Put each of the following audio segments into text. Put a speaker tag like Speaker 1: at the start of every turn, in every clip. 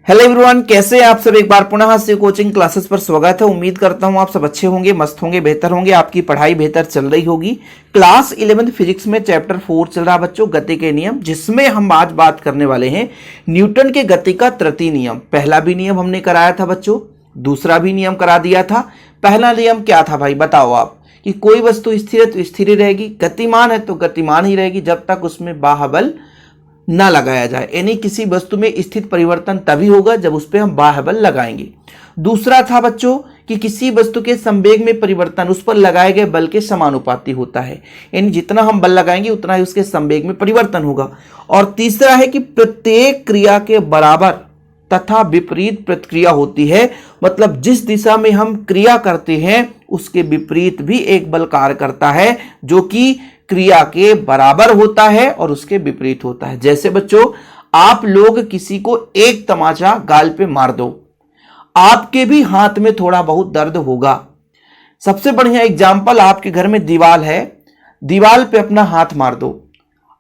Speaker 1: Hello everyone, कैसे हैं आप सब। एक बार पुनः से कोचिंग क्लासेस पर स्वागत है। उम्मीद करता हूं आप सब अच्छे होंगे, मस्त होंगे, बेहतर होंगे, आपकी पढ़ाई बेहतर चल रही होगी। क्लास 11th फिजिक्स में चैप्टर 4 चल रहा बच्चों, गति के नियम, जिसमें हम आज बात करने वाले हैं न्यूटन के गति का तृतीय नियम। पहला भी नियम हमने कराया था बच्चों, दूसरा भी नियम करा दिया था। पहला नियम क्या था भाई, बताओ आप। कि कोई वस्तु स्थिर है तो स्थिर ही रहेगी, गतिमान है तो गतिमान ही रहेगी जब तक उसमें बाह्य बल ना लगाया जाए। यानी किसी वस्तु में स्थित परिवर्तन तभी होगा जब उस पर हम बाह्य बल लगाएंगे। दूसरा था बच्चों कि किसी वस्तु के संवेग में परिवर्तन उस पर लगाए गए बल के समानुपाती होता है, यानी जितना हम बल लगाएंगे उतना ही उसके संवेग में परिवर्तन होगा। और तीसरा है कि प्रत्येक क्रिया के बराबर तथा विपरीत प्रतिक्रिया होती है, मतलब जिस दिशा में हम क्रिया करते हैं उसके विपरीत भी एक बल कार्य करता है जो कि क्रिया के बराबर होता है और उसके विपरीत होता है। जैसे बच्चों, आप लोग किसी को एक तमाचा गाल पे मार दो, आपके भी हाथ में थोड़ा बहुत दर्द होगा। सबसे बढ़िया एग्जाम्पल, आपके घर में दीवार है, दीवार पे अपना हाथ मार दो।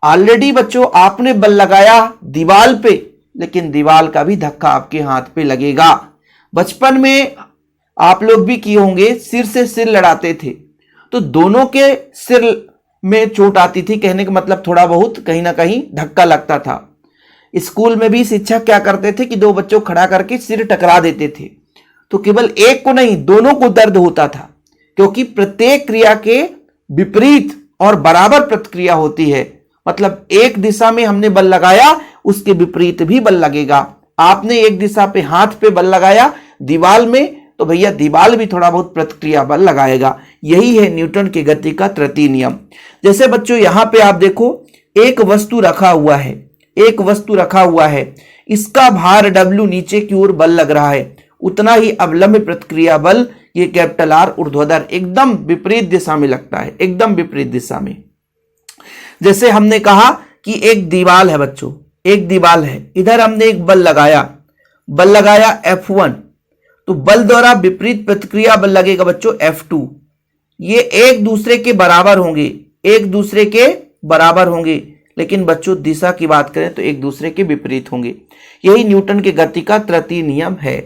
Speaker 1: ऑलरेडी बच्चों आपने बल लगाया दीवार पे, लेकिन दीवार का भी धक्का आपके हाथ पे लगेगा। बचपन में आप लोग भी किए होंगे, सिर से सिर लड़ाते थे तो दोनों के सिर में चोट आती थी। कहने का मतलब थोड़ा बहुत कहीं ना कहीं धक्का लगता था। स्कूल में भी शिक्षक क्या करते थे कि दो बच्चों खड़ा करके सिर टकरा देते थे, तो केवल एक को नहीं दोनों को दर्द होता था, क्योंकि प्रत्येक क्रिया के विपरीत और बराबर प्रतिक्रिया होती है। मतलब एक दिशा में हमने बल लगाया, उसके विपरीत भी बल लगेगा। आपने एक दिशा पे हाथ पे बल लगाया दीवार में, तो भैया दीवार भी थोड़ा बहुत प्रतिक्रिया बल लगाएगा। यही है न्यूटन की गति का तृतीय नियम। जैसे बच्चों यहां पे आप देखो, एक वस्तु रखा हुआ है, एक वस्तु रखा हुआ है, इसका भार W नीचे की ओर बल लग रहा है, उतना ही अवलंब प्रतिक्रिया बल ये कैपिटल R ऊर्ध्वाधर एकदम विपरीत दिशा में लगता है, एकदम विपरीत दिशा में। जैसे हमने कहा कि एक दीवार है बच्चों, एक दीवार है, इधर हमने एक बल लगाया F1, तो बल द्वारा विपरीत प्रतिक्रिया बल लगेगा बच्चों F2। ये एक दूसरे के बराबर होंगे, एक दूसरे के बराबर होंगे, लेकिन बच्चों दिशा की बात करें तो एक दूसरे के विपरीत होंगे। यही न्यूटन के गति का तृतीय नियम है।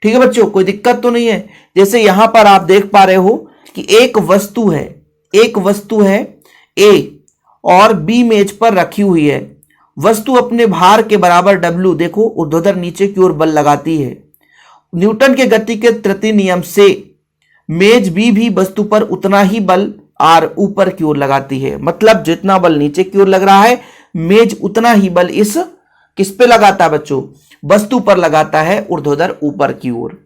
Speaker 1: ठीक है बच्चों, कोई दिक्कत तो नहीं है। जैसे यहां पर आप देख पा रहे हो कि एक वस्तु है A और B मेज पर रखी हुई है। वस्तु अपने भार के बराबर W, देखो ऊर्ध्वाधर नीचे की ओर बल लगाती है। न्यूटन के गति के तृतीय नियम से मेज B भी वस्तु पर उतना ही बल R ऊपर की ओर लगाती है। मतलब जितना बल नीचे की ओर लग रहा है, मेज उतना ही बल इस किस पे लगाता है बच्चों, वस्तु पर लगाता है, ऊर्ध्वाधर ऊपर की ओर।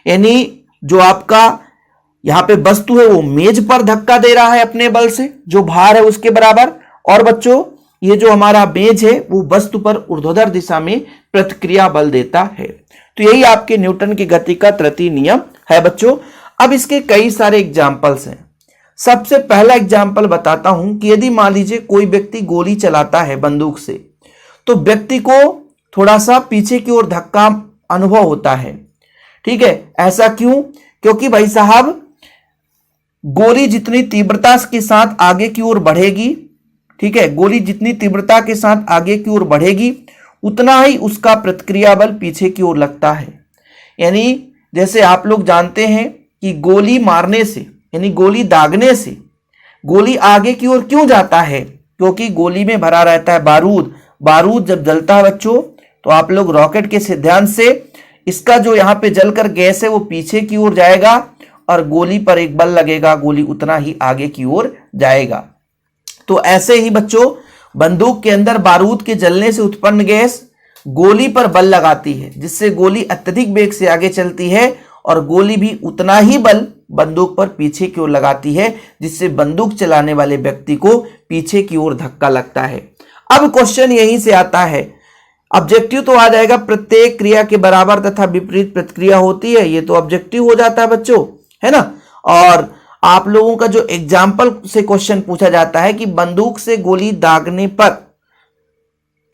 Speaker 1: यानी जो आपका यहां पे वस्तु है वो मेज पर धक्का दे रहा है अपने बल से, जो भार है उसके बराबर, और बच्चों ये जो हमारा मेज है वो वस्तु पर ऊर्ध्वाधर दिशा में प्रतिक्रिया बल देता है। तो यही आपके न्यूटन की गति का तृतीय नियम है बच्चों। अब इसके कई सारे एग्जाम्पल्स हैं। सबसे पहला एग्जाम्पल बताता हूं कि यदि मान लीजिए कोई व्यक्ति गोली चलाता है बंदूक से, तो व्यक्ति को थोड़ा सा पीछे की ओर धक्का अनुभव होता है। ठीक है, ऐसा क्यों? क्योंकि भाई साहब गोली जितनी तीव्रता के साथ आगे की ओर बढ़ेगी, ठीक है, गोली जितनी तीव्रता के साथ आगे की ओर बढ़ेगी उतना ही उसका प्रतिक्रिया बल पीछे की ओर लगता है। यानी जैसे आप लोग जानते हैं कि गोली मारने से, यानी गोली दागने से गोली आगे की ओर क्यों जाता है? क्योंकि गोली में भरा रहता है बारूद। बारूद जब जलता है बच्चों, तो आप लोग रॉकेट के सिद्धांत से इसका जो यहाँ पे जलकर गैस है वो पीछे की ओर जाएगा और गोली पर एक बल लगेगा, गोली उतना ही आगे की ओर जाएगा। तो ऐसे ही बच्चों बंदूक के अंदर बारूद के जलने से उत्पन्न गैस गोली पर बल लगाती है, जिससे गोली अत्यधिक वेग से आगे चलती है और गोली भी उतना ही बल बंदूक पर पीछे की ओर लगाती है, जिससे बंदूक चलाने वाले व्यक्ति को पीछे की ओर धक्का लगता है। अब क्वेश्चन यहीं से आता है, ऑब्जेक्टिव तो आ जाएगा प्रत्येक क्रिया के बराबर तथा विपरीत प्रतिक्रिया होती है, ये तो ऑब्जेक्टिव हो जाता है बच्चों, है ना। और आप लोगों का जो एग्जाम्पल से क्वेश्चन पूछा जाता है कि बंदूक से गोली दागने पर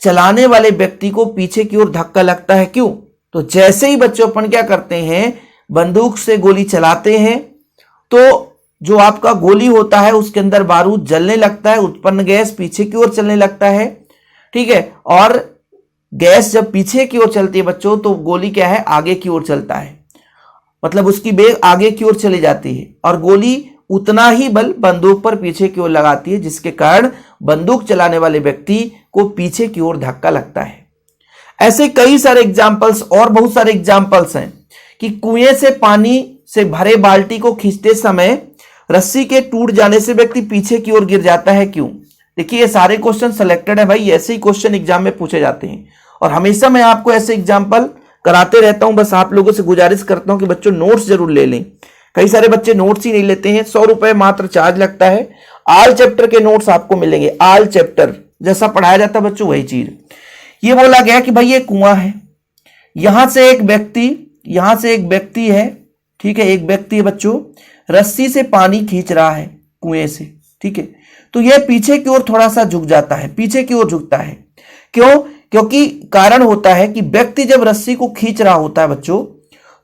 Speaker 1: चलाने वाले व्यक्ति को पीछे की ओर धक्का लगता है, क्यों? तो जैसे ही बच्चों अपन क्या करते हैं, बंदूक से गोली चलाते हैं तो जो आपका गोली होता है उसके अंदर बारूद जलने लगता है, उत्पन्न गैस पीछे की ओर चलने लगता है, ठीक है। और गैस जब पीछे की ओर चलती है बच्चों तो गोली क्या है, आगे की ओर चलता है, मतलब उसकी बेग आगे की ओर चली जाती है और गोली उतना ही बल बंदूक पर पीछे की ओर लगाती है, जिसके कारण बंदूक चलाने वाले व्यक्ति को पीछे की ओर धक्का लगता है। ऐसे कई सारे एग्जाम्पल्स और बहुत सारे एग्जाम्पल्स हैं कि कुएं से पानी से भरे बाल्टी को खींचते समय रस्सी के टूट जाने से व्यक्ति पीछे की ओर गिर जाता है, क्यों? देखिए ये सारे क्वेश्चन सिलेक्टेड है भाई, ऐसे ही क्वेश्चन एग्जाम में पूछे जाते हैं और हमेशा मैं आपको ऐसे एग्जाम्पल कराते रहता हूं। बस आप लोगों से गुजारिश करता हूं कि बच्चों नोट्स जरूर ले लें। कई सारे बच्चे नोट्स ही नहीं लेते हैं, 100 रुपए मात्र चार्ज लगता है। आल चैप्टर के नोट्स आपको मिलेंगे, आल चैप्टर जैसा पढ़ाया जाता है बच्चों वही चीज। ये बोला गया कि भाई ये कुआं है, यहां से एक व्यक्ति है, ठीक है, एक व्यक्ति है बच्चों, रस्सी से पानी खींच रहा है कुएं से, ठीक है, तो यह पीछे की ओर थोड़ा सा झुक जाता है, पीछे की ओर झुकता है। क्यों? क्योंकि कारण होता है कि व्यक्ति जब रस्सी को खींच रहा होता है बच्चों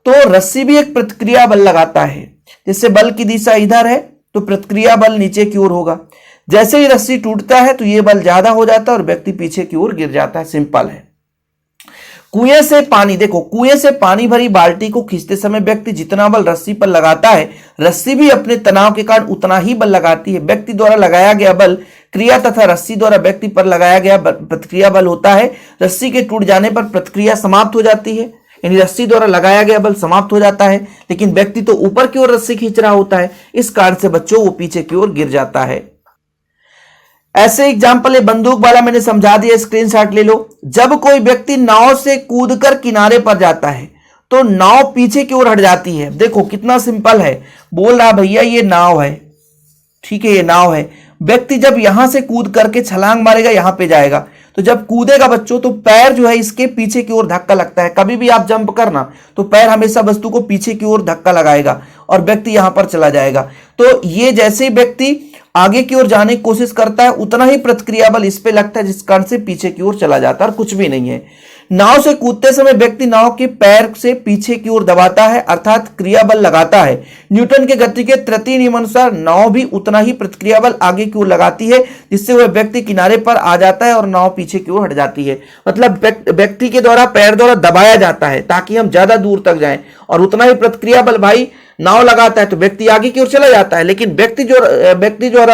Speaker 1: तो रस्सी भी एक प्रतिक्रिया बल लगाता है। जैसे बल की दिशा इधर है तो प्रतिक्रिया बल नीचे की ओर होगा, जैसे ही रस्सी टूटता है तो यह बल ज्यादा हो जाता है और व्यक्ति पीछे की ओर गिर जाता है। सिंपल है। कुएं से पानी, देखो कुएं से पानी भरी बाल्टी को खींचते समय व्यक्ति जितना बल रस्सी पर लगाता है, रस्सी भी अपने तनाव के कारण उतना ही बल लगाती है। व्यक्ति द्वारा लगाया गया बल क्रिया तथा रस्सी द्वारा व्यक्ति पर लगाया गया प्रतिक्रिया बल होता है। रस्सी के टूट जाने पर प्रतिक्रिया समाप्त हो जाती है, यानी रस्सी द्वारा लगाया गया बल समाप्त हो जाता है, लेकिन व्यक्ति तो ऊपर की ओर रस्सी खींच रहा होता है, इस कारण से बच्चों वो पीछे की ओर गिर जाता है। ऐसे एग्जाम्पल है, बंदूक वाला मैंने समझा दिया, स्क्रीनशॉट ले लो। जब कोई व्यक्ति नाव से कूदकर किनारे पर जाता है तो नाव पीछे की ओर हट जाती है। देखो कितना सिंपल है, बोल रहा भैया ये नाव है, ठीक है, ये नाव है। व्यक्ति जब यहां से कूद करके छलांग मारेगा, यहां पे जाएगा, तो जब कूदेगा बच्चों तो पैर जो है इसके पीछे की ओर धक्का लगता है। कभी भी आप जंप करना तो पैर हमेशा वस्तु को पीछे की ओर धक्का लगाएगा और व्यक्ति यहां पर चला जाएगा। तो ये जैसे ही व्यक्ति आगे की ओर जाने की कोशिश करता है उतना ही प्रतिक्रिया बल इस पे लगता है, जिस कारण से पीछे की ओर चला जाता है और कुछ भी नहीं है। नाव से कूदते समय व्यक्ति नाव के पैर से पीछे की ओर दबाता है, अर्थात क्रिया बल लगाता है। न्यूटन के गति के तृतीय नियम अनुसार नाव भी उतना ही प्रतिक्रिया बल आगे की ओर लगाती है, जिससे वह व्यक्ति किनारे पर आ जाता है और नाव पीछे की ओर हट जाती है। मतलब व्यक्ति के द्वारा पैर द्वारा दबाया जाता है ताकि हम ज्यादा दूर तक जाएं, और उतना ही प्रतिक्रिया बल भाई नाव लगाता है तो व्यक्ति आगे की ओर चला जाता है, लेकिन व्यक्ति जो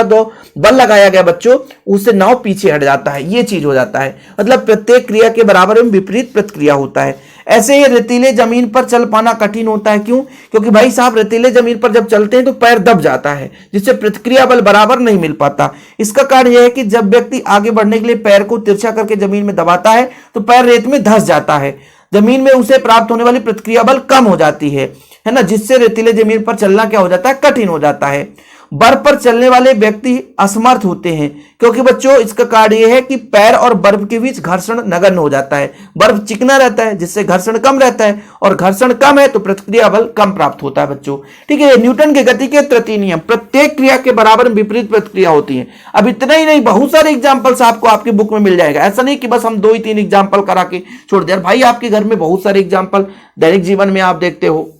Speaker 1: दो बल लगाया गया बच्चों उससे नाव पीछे हट जाता है। ये चीज हो जाता है, मतलब प्रत्येक क्रिया के बराबर में विपरीत प्रतिक्रिया होता है। ऐसे ही रेतीले जमीन पर चल पाना कठिन होता है। क्यों? क्योंकि भाई साहब रेतीले जमीन पर जब चलते हैं तो पैर दब जाता है, जिससे प्रतिक्रिया बल बराबर नहीं मिल पाता। इसका कारण यह है कि जब व्यक्ति आगे बढ़ने के लिए पैर को तिरछा करके जमीन में दबाता है तो पैर रेत में धंस जाता है, जमीन में उसे प्राप्त होने वाली प्रतिक्रिया बल कम हो जाती है ना, जिससे रेतीले जमीन पर चलना क्या हो जाता है, कठिन हो जाता है। बर्फ पर चलने वाले व्यक्ति असमर्थ होते हैं, क्योंकि बच्चों इसका कारण यह है कि पैर और बर्फ के बीच घर्षण नगण्य हो जाता है। बर्फ चिकना रहता है जिससे घर्षण कम रहता है, और घर्षण कम है तो प्रतिक्रिया बल कम प्राप्त होता है बच्चों। ठीक है, न्यूटन के गति के तृतीय नियम, प्रत्येक क्रिया के बराबर में विपरीत प्रतिक्रिया होती है। अब इतना ही नहीं, बहुत सारे एग्जाम्पल्स आपको आपकी बुक में मिल जाएगा। ऐसा नहीं कि बस हम 2 ही 3 एग्जाम्पल करा के छोड़ दिया। भाई आपके घर में बहुत सारे एग्जाम्पल दैनिक जीवन में आप देखते हो,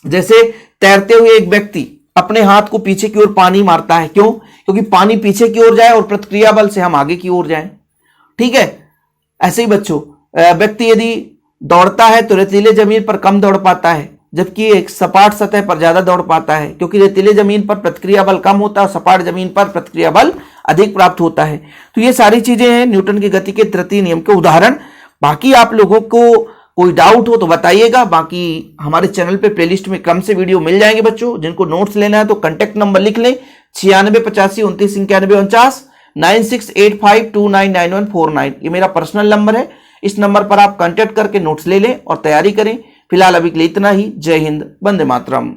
Speaker 1: जैसे तैरते हुए एक व्यक्ति अपने हाथ को पीछे की ओर पानी मारता है। क्यों? क्योंकि पानी पीछे की ओर जाए और प्रतिक्रिया बल से हम आगे की ओर जाएं। ठीक है, ऐसे ही बच्चों व्यक्ति यदि दौड़ता है तो रेतीले जमीन पर कम दौड़ पाता है, जबकि एक सपाट सतह पर ज्यादा दौड़ पाता है, क्योंकि रेतीले जमीन पर प्रतिक्रिया बल कम होता है और सपाट जमीन पर प्रतिक्रिया बल अधिक प्राप्त होता है। तो ये सारी चीजें हैं न्यूटन की गति के तृतीय नियम के उदाहरण। बाकी आप लोगों को कोई डाउट हो तो बताइएगा। बाकी हमारे चैनल पे प्लेलिस्ट में कम से वीडियो मिल जाएंगे बच्चों। जिनको नोट्स लेना है तो कांटेक्ट नंबर लिख लें 9685299149, 9685299149। ये मेरा पर्सनल नंबर है, इस नंबर पर आप कांटेक्ट करके नोट्स ले लें और तैयारी करें। फिलहाल अभी के लिए इतना ही। जय हिंद, वंदे मातरम।